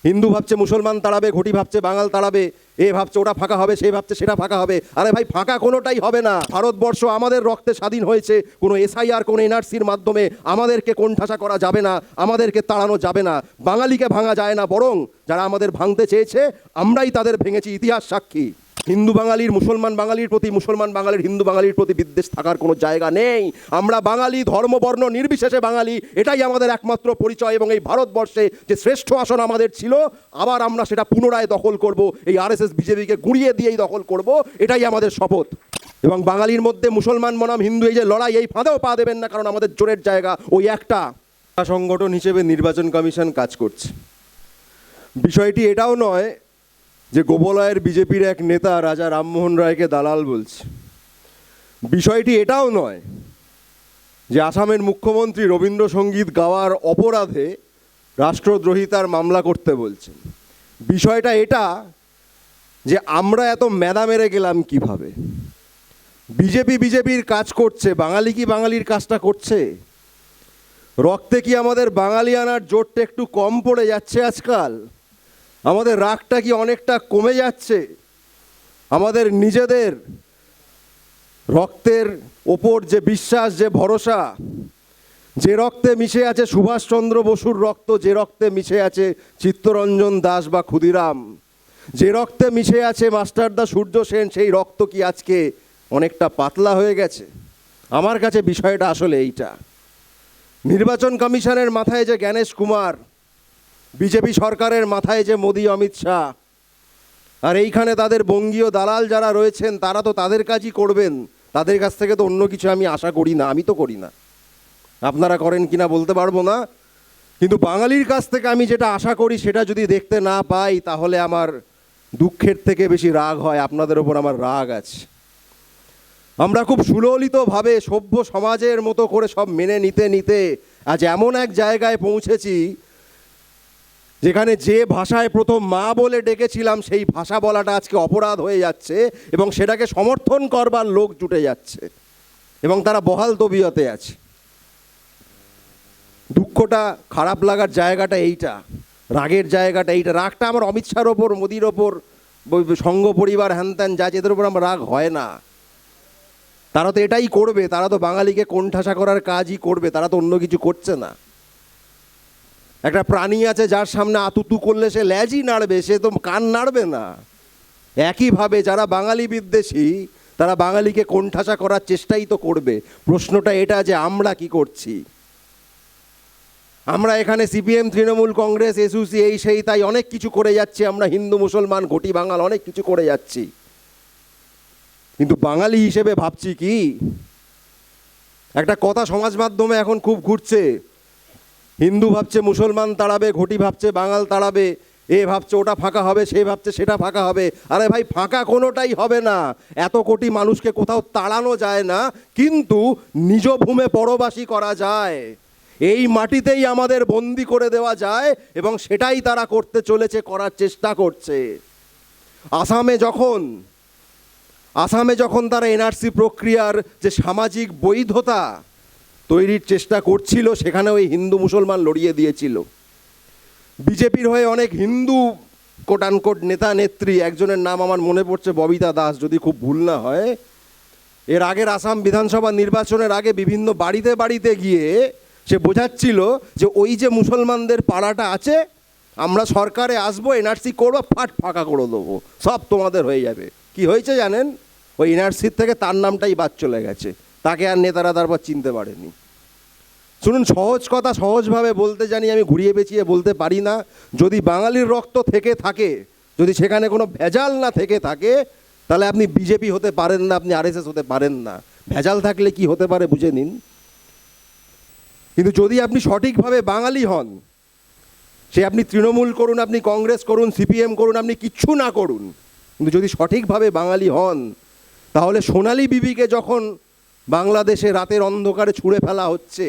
হিন্দু ভাবছে মুসলমান তাড়াবে, ঘটি ভাবছে বাঙাল তাড়াবে, এ ভাবছে ওটা ফাঁকা হবে, সে ভাবছে সেটা ফাঁকা হবে। আরে ভাই, ফাঁকা কোনোটাই হবে না। ভারতবর্ষ আমাদের রক্তে স্বাধীন হয়েছে। কোনো এসআইআর, কোনো এনআরসির মাধ্যমে আমাদেরকে কোণঠাসা করা যাবে না, আমাদেরকে তাড়ানো যাবে না। বাঙালিকে ভাঙা যায় না, বরং যারা আমাদের ভাঙতে চেয়েছে আমরাই তাদের ভেঙেছি। ইতিহাস সাক্ষী। হিন্দু বাঙালির মুসলমান বাঙালির প্রতি, মুসলমান বাঙালির হিন্দু বাঙালির প্রতি বিদ্বেষ থাকার কোনো জায়গা নেই। আমরা বাঙালি, ধর্ম বর্ণ নির্বিশেষে বাঙালি, এটাই আমাদের একমাত্র পরিচয়। এবং এই ভারতবর্ষে যে শ্রেষ্ঠ আসন আমাদের ছিল, আবার আমরা সেটা পুনরায় দখল করব। এই আরএসএস বিজেপিকে গুঁড়িয়ে দিয়েই দখল করব, এটাই আমাদের শপথ। এবং বাঙালির মধ্যে মুসলমান বনাম হিন্দু এই যে লড়াই, এই ফাঁদেও পা দেবেন না, কারণ আমাদের জোরের জায়গা ওই একটা। সংগঠন হিসেবে নির্বাচন কমিশন কাজ করছে। বিষয়টি এটাও নয় যে গোবলয়ের বিজেপির এক নেতা রাজা রামমোহন রায়কে দালাল বলছে। বিষয়টি এটাও নয় যে আসামের মুখ্যমন্ত্রী রবীন্দ্রসঙ্গীত গাওয়ার অপরাধে রাষ্ট্রদ্রোহিতার মামলা করতে বলছেন। বিষয়টা এটা যে আমরা এত মেদা মেরে গেলাম কিভাবে। বিজেপির কাজ করছে, বাঙালি কি বাঙালির কাজটা করছে? রক্তে কি আমাদের বাঙালি আনার জোরটা একটু কম পড়ে যাচ্ছে আজকাল? আমাদের রাগটা কি অনেকটা কমে যাচ্ছে? আমাদের নিজেদের রক্তের ওপর যে বিশ্বাস, যে ভরসা, যে রক্তে মিশে আছে সুভাষচন্দ্র বসুর রক্ত, যে রক্তে মিশে আছে চিত্তরঞ্জন দাস বা ক্ষুদিরাম, যে রক্তে মিশে আছে মাস্টারদা সূর্য সেন, সেই রক্ত কি আজকে অনেকটা পাতলা হয়ে গেছে? আমার কাছে বিষয়টা আসলে এইটা। নির্বাচন কমিশনের মাথায় যে জ্ঞানেশ কুমার, বিজেপি সরকারের মাথায় যে মোদি, অমিত শাহ, আর এইখানে তাদের বঙ্গীয় দালাল যারা রয়েছেন, তারা তো তাদের কাজই করবেন। তাদের কাছ থেকে তো অন্য কিছু আমি আশা করি না। আমি তো করি না, আপনারা করেন কিনা বলতে পারবো না। কিন্তু বাঙালির কাছ থেকে আমি যেটা আশা করি সেটা যদি দেখতে না পাই, তাহলে আমার দুঃখের থেকে বেশি রাগ হয়। আপনাদের ওপর আমার রাগ আছে। আমরা খুব সুললিতভাবে সভ্য সমাজের মতো করে সব মেনে নিতে নিতে আজ এমন এক জায়গায় পৌঁছেছি যেখানে যে ভাষায় প্রথম মা বলে ডেকেছিলাম, সেই ভাষা বলাটা আজকে অপরাধ হয়ে যাচ্ছে, এবং সেটাকে সমর্থন করবার লোক জুটে যাচ্ছে, এবং তারা বহাল তবিয়তে আছে। দুঃখটা, খারাপ লাগার জায়গাটা এইটা, রাগের জায়গাটা এইটা। রাগটা আমার অমিত শাহর ওপর, মোদির ওপর, সংঘ পরিবার, হ্যান ত্যান যা, এদের ওপর আমার রাগ হয় না। তারা তো এটাই করবে, তারা তো বাঙালিকে কোণঠাসা করার কাজই করবে, তারা তো অন্য কিছু করছে না। একটা প্রাণী আছে যার সামনে আতুতু করলে সে ল্যাজই নাড়বে, সে তো কান নাড়বে না। একইভাবে যারা বাঙালি বিদ্বেষী, তারা বাঙালিকে কোণঠাসা করার চেষ্টাই তো করবে। প্রশ্নটা এটা যে আমরা কি করছি। আমরা এখানে সিপিএম, তৃণমূল কংগ্রেস, এসইউসি, এই সেই তাই অনেক কিছু করে যাচ্ছি। আমরা হিন্দু মুসলমান, ঘটি বাঙাল অনেক কিছু করে যাচ্ছি, কিন্তু বাঙালি হিসেবে ভাবছি কি? একটা কথা সমাজ মাধ্যমে এখন খুব ঘুরছে, হিন্দু ভাবছে মুসলমান তাড়াবে, ঘটি ভাবছে বাঙাল তাড়াবে, এ ভাবছে ওটা ফাঁকা হবে, সে ভাবছে সেটা ফাঁকা হবে। আরে ভাই, ফাঁকা কোনোটাই হবে না। এত কোটি মানুষকে কোথাও তাড়ানো যায় না, কিন্তু নিজ ভূমে পরবাসী করা যায়। এই মাটিতেই আমাদের বন্দি করে দেওয়া যায়, এবং সেটাই তারা করতে চলেছে, করার চেষ্টা করছে। আসামে যখন তারা এনআরসি প্রক্রিয়ার যে সামাজিক বৈধতা তৈরির চেষ্টা করছিল, সেখানে ওই হিন্দু মুসলমান লড়িয়ে দিয়েছিল। বিজেপির হয়ে অনেক হিন্দু কোটানকোট নেতা নেত্রী, একজনের নাম আমার মনে পড়ছে ববিতা দাস, যদি খুব ভুল না হয়, এর আগের আসাম বিধানসভা নির্বাচনের আগে বিভিন্ন বাড়িতে বাড়িতে গিয়ে সে বোঝাচ্ছিল যে ওই যে মুসলমানদের পাড়াটা আছে, আমরা সরকারে আসবো, এনআরসি করবো, ফাঁকা করে দেবো, সব তোমাদের হয়ে যাবে। কি হয়েছে জানেন? ওই এনআরসির থেকে তার নামটাই বাদ চলে গেছে, তাকে আর নেতারা তারপর চিনতে পারেনি। শুনুন, সহজ কথা সহজভাবে বলতে জানি, আমি ঘুরিয়ে পেঁচিয়ে বলতে পারি না। যদি বাঙালির রক্ত থেকে থাকে, যদি সেখানে কোনো ভেজাল না থেকে থাকে, তাহলে আপনি বিজেপি হতে পারেন না, আপনি আরএসএস হতে পারেন না। ভেজাল থাকলে কি হতে পারে বুঝে নিন। কিন্তু যদি আপনি সঠিকভাবে বাঙালি হন, সে আপনি তৃণমূল করুন, আপনি কংগ্রেস করুন, সিপিএম করুন, আপনি কিচ্ছু না করুন, কিন্তু যদি সঠিকভাবে বাঙালি হন, তাহলে সোনালী বিবিকে যখন বাংলাদেশে রাতের অন্ধকারে ছুঁড়ে ফেলা হচ্ছে,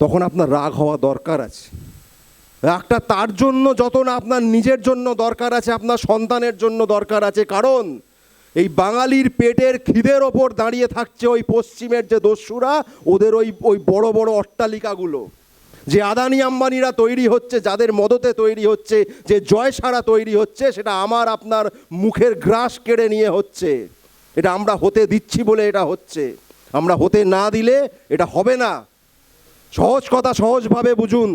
তখন আপনার রাগ হওয়া দরকার আছে। রাগটা তার জন্য যত না আপনার নিজের জন্য দরকার আছে, আপনার সন্তানের জন্য দরকার আছে। কারণ এই বাঙালির পেটের খিদের ওপর দাঁড়িয়ে থাকছে ওই পশ্চিমের যে দস্যুরা, ওদের ওই বড় বড় অট্টালিকাগুলো। যে আদানি আম্বানিরা তৈরি হচ্ছে, যাদের মদতে তৈরি হচ্ছে, যে জয়সারা তৈরি হচ্ছে, সেটা আমার আপনার মুখের গ্রাস কেড়ে নিয়ে হচ্ছে। এটা আমরা হতে দিচ্ছি বলে এটা হচ্ছে, আমরা হতে না দিলে এটা হবে না। সহজ কথা সহজভাবে বুঝুন।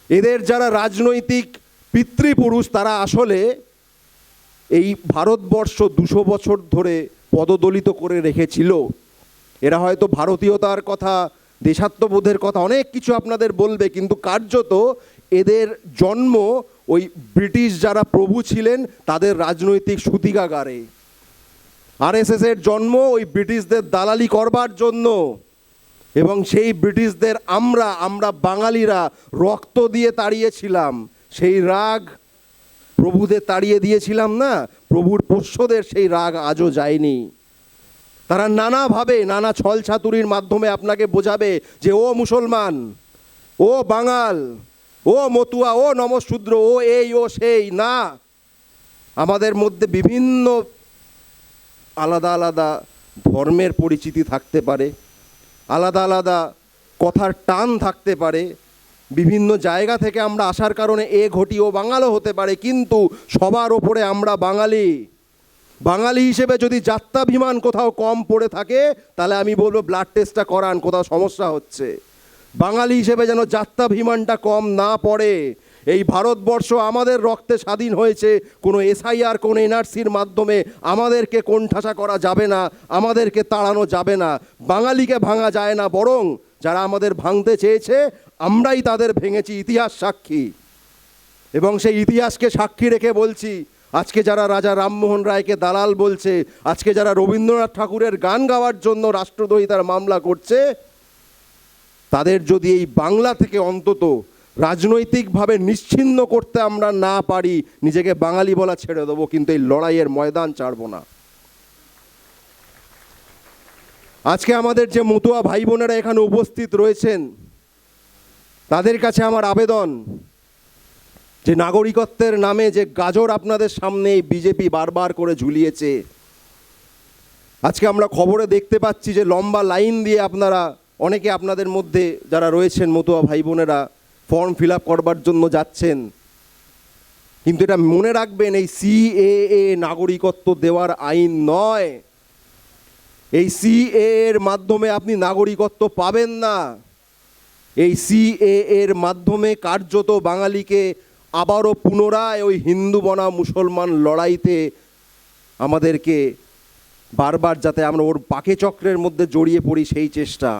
এদের যারা রাজনৈতিক পিতৃপুরুষ, তারা আসলে এই ভারতবর্ষ 200 বছর ধরে পদদলিত করে রেখেছিল। এরা হয়তো ভারতীয়তার কথা, দেশাত্মবোধের কথা অনেক কিছু আপনাদের বলবে, কিন্তু কার্যত এদের জন্ম ওই ব্রিটিশ যারা প্রভু ছিলেন তাদের রাজনৈতিক সূতিকাগারে। আরএসএসের জন্ম ওই ব্রিটিশদের দালালি করবার জন্য, এবং সেই ব্রিটিশদের আমরা বাঙালিরা রক্ত দিয়ে তাড়িয়েছিলাম। সেই রাগ প্রভুদের তাড়িয়ে দিয়েছিলাম না, প্রভুর পোষ্যদের সেই রাগ আজও যায়নি। তারা নানাভাবে, নানা ছল ছাতুরির মাধ্যমে আপনাকে বোঝাবে যে ও মুসলমান, ও বাঙাল, ও মতুয়া, ও নমশূদ্র, ও এই ও সেই। না, আমাদের মধ্যে বিভিন্ন আলাদা আলাদা ধর্মের পরিচিতি থাকতে পারে, আলাদা আলাদা কথার টান থাকতে পারে, বিভিন্ন জায়গা থেকে আমরা আসার কারণে এ ঘটি ও বাঙালও হতে পারে, কিন্তু সবার ওপরে আমরা বাঙালি। বাঙালি হিসেবে যদি যাত্রাভিমান কোথাও কম পড়ে থাকে, তাহলে আমি বলবো ব্লাড টেস্টটা করান, কোথাও সমস্যা হচ্ছে। বাঙালি হিসেবে যেন যাত্রাভিমানটা কম না পড়ে। এই ভারতবর্ষ আমাদের রক্তে স্বাধীন হয়েছে, কোনো এসআইআর, কোনো এনআরসির মাধ্যমে আমাদেরকে কোণঠাসা করা যাবে না, আমাদেরকে তাড়ানো যাবে না। বাঙালিকে ভাঙা যায় না, বরং যারা আমাদের ভাঙতে চেয়েছে আমরাই তাদের ভেঙেছি, ইতিহাস সাক্ষী। এবং সেই ইতিহাসকে সাক্ষী রেখে বলছি, আজকে যারা রাজা রামমোহন রায়কে দালাল বলছে, আজকে যারা রবীন্দ্রনাথ ঠাকুরের গান গাওয়ার জন্য রাষ্ট্রদ্রোহিতার মামলা করছে, তাদের যদি এই বাংলা থেকে অন্তত রাজনৈতিকভাবে নিশ্চিহ্ন করতে আমরা না পারি, নিজেকে বাঙালি বলা ছেড়ে দেবো, কিন্তু এই লড়াইয়ের ময়দান ছাড়ব না। আজকে আমাদের যে মতুয়া ভাই বোনেরা এখানে উপস্থিত রয়েছেন, তাদের কাছে আমার আবেদন, যে নাগরিকত্বের নামে যে গাজর আপনাদের সামনে বিজেপি বারবার করে ঝুলিয়েছে, আজকে আমরা খবরে দেখতে পাচ্ছি যে লম্বা লাইন দিয়ে আপনারা, অনেকে আপনাদের মধ্যে যারা রয়েছেন মতুয়া ভাই বোনেরা, ফর্ম ফিল আপ করবার জন্য যাচ্ছেন। কিন্তু এটা মনে রাখবেন, এই সিএএ নাগরিকত্ব দেওয়ার আইন নয়। এই সিএএ এর মাধ্যমে আপনি নাগরিকত্ব পাবেন না। এই সিএএ এর মাধ্যমে কার্যত বাঙালিকে আবারও পুনরায় ওই হিন্দু বনাম মুসলমান লড়াইতে আমাদেরকে বারবার, যাতে আমরা ওর পাকে চক্রের মধ্যে জড়িয়ে পড়ি, সেই চেষ্টা।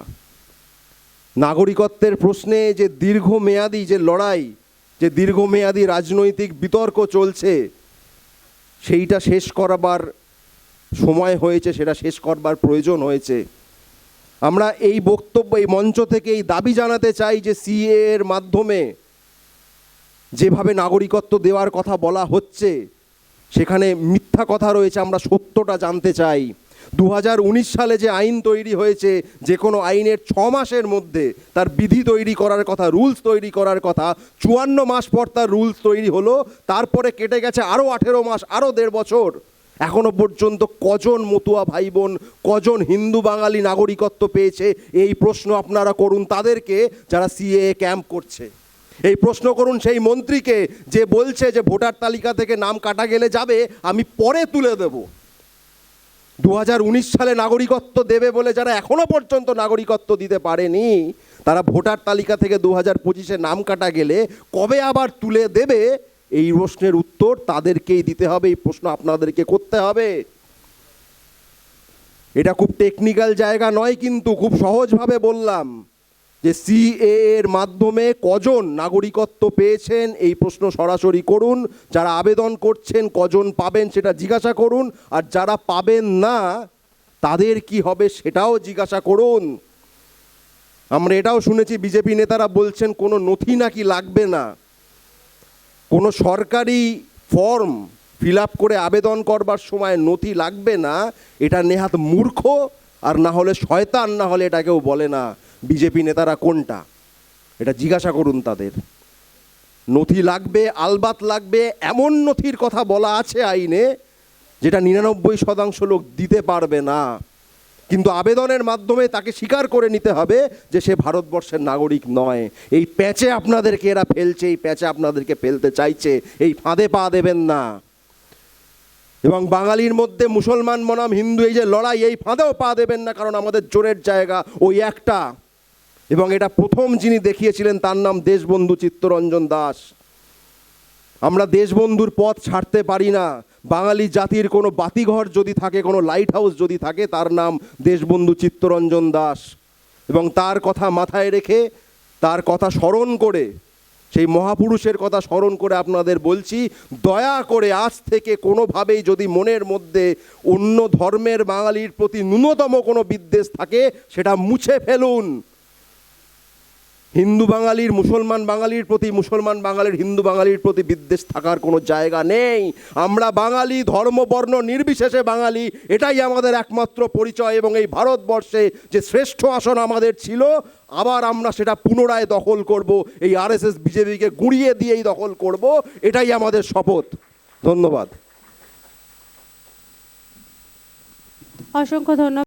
নাগরিকত্বের প্রশ্নে যে দীর্ঘমেয়াদী যে লড়াই, যে দীর্ঘমেয়াদী রাজনৈতিক বিতর্ক চলছে, সেইটা শেষ করবার সময় হয়েছে, সেটা শেষ করবার প্রয়োজন হয়েছে। আমরা এই বক্তব্য, এই মঞ্চ থেকে এই দাবি জানাতে চাই যে সিএএ এর মাধ্যমে যেভাবে নাগরিকত্ব দেওয়ার কথা বলা হচ্ছে, সেখানে মিথ্যা কথা রয়েছে। আমরা সত্যটা জানতে চাই। 2019 সালে যে আইন তৈরি হয়েছে, যে কোনো আইনের 6 মাসের মধ্যে তার বিধি তৈরি করার কথা, রুলস তৈরি করার কথা, 54 মাস পর তার রুলস তৈরি হলো, তারপরে কেটে গেছে আরও 18 মাস, আরও 1.5 বছর। এখনো পর্যন্ত কজন মতুয়া ভাই বোন, কজন হিন্দু বাঙালি নাগরিকত্ব পেয়েছে, এই প্রশ্ন আপনারা করুন তাদেরকে যারা সিএএ ক্যাম্প করছে। এই প্রশ্ন করুন সেই মন্ত্রীকে যে বলছে যে ভোটার তালিকা থেকে নাম কাটা গেলে যাবে, আমি পরে তুলে দেব। 2019 সালে নাগরিকত্ব দেবে বলে যারা এখনো পর্যন্ত নাগরিকত্ব দিতে পারেনি, তারা ভোটার তালিকা থেকে 2025-এ নাম কাটা গেলে কবে আবার তুলে দেবে, এই প্রশ্নের উত্তর তাদেরকেই দিতে হবে। এই প্রশ্ন আপনাদেরকে করতে হবে। এটা খুব টেকনিক্যাল জায়গা নয়, কিন্তু খুব সহজভাবে বললাম যে সিএএ এর মাধ্যমে কজন নাগরিকত্ব পেয়েছেন, এই প্রশ্ন সরাসরি করুন। যারা আবেদন করছেন কজন পাবেন সেটা জিজ্ঞাসা করুন, আর যারা পাবেন না তাদের কি হবে সেটাও জিজ্ঞাসা করুন। আমরা এটাও শুনেছি বিজেপি নেতারা বলছেন কোনো নথি নাকি লাগবে না, কোনো সরকারি ফর্ম ফিল আপ করে আবেদন করবার সময় নথি লাগবে না। এটা নেহাত মূর্খ, আর না হলে শয়তান, না হলে এটা কেউ বলে না। বিজেপি নেতারা কোনটা, এটা জিজ্ঞাসা করুন তাদের। নথি লাগবে, আলবাত লাগবে। এমন নথির কথা বলা আছে আইনে যেটা 99% লোক দিতে পারবে না। কিন্তু আবেদনের মাধ্যমে তাকে স্বীকার করে নিতে হবে যে সে ভারতবর্ষের নাগরিক নয়। এই প্যাচে আপনাদেরকে এরা ফেলছে, এই প্যাচে আপনাদেরকে ফেলতে চাইছে, এই ফাঁদে পা দেবেন না। এবং বাঙালির মধ্যে মুসলমান বনাম হিন্দু এই যে লড়াই, এই ফাঁদেও পা দেবেন না, কারণ আমাদের জোরের জায়গা ওই একটা। এবং এটা প্রথম যিনি দেখিয়েছিলেন তার নাম দেশবন্ধু চিত্তরঞ্জন দাস। আমরা দেশবন্ধুর পথ ছাড়তে পারি না। বাঙালি জাতির কোনো বাতিঘর যদি থাকে, কোনো লাইট হাউস যদি থাকে, তার নাম দেশবন্ধু চিত্তরঞ্জন দাস। এবং তার কথা মাথায় রেখে, তার কথা স্মরণ করে, সেই মহাপুরুষের কথা স্মরণ করে আপনাদের বলছি, দয়া করে আজ থেকে কোনোভাবেই যদি মনের মধ্যে অন্য ধর্মের বাঙালির প্রতি ন্যূনতম কোনো বিদ্বেষ থাকে, সেটা মুছে ফেলুন। হিন্দু বাঙালির মুসলমান বাঙালির প্রতি, মুসলমান বাঙালির হিন্দু বাঙালির প্রতি বিদ্বেষ থাকার কোনো জায়গা নেই। আমরা বাঙালি, ধর্ম বর্ণ নির্বিশেষে বাঙালি, এটাই আমাদের একমাত্র পরিচয়। এবং এই ভারতবর্ষে যে শ্রেষ্ঠ আসন আমাদের ছিল, আবার আমরা সেটা পুনরায় দখল করব। এই আরএসএস বিজেপিকে গুঁড়িয়ে দিয়েই দখল করব, এটাই আমাদের শপথ। ধন্যবাদ। অসংখ্য ধন্যবাদ।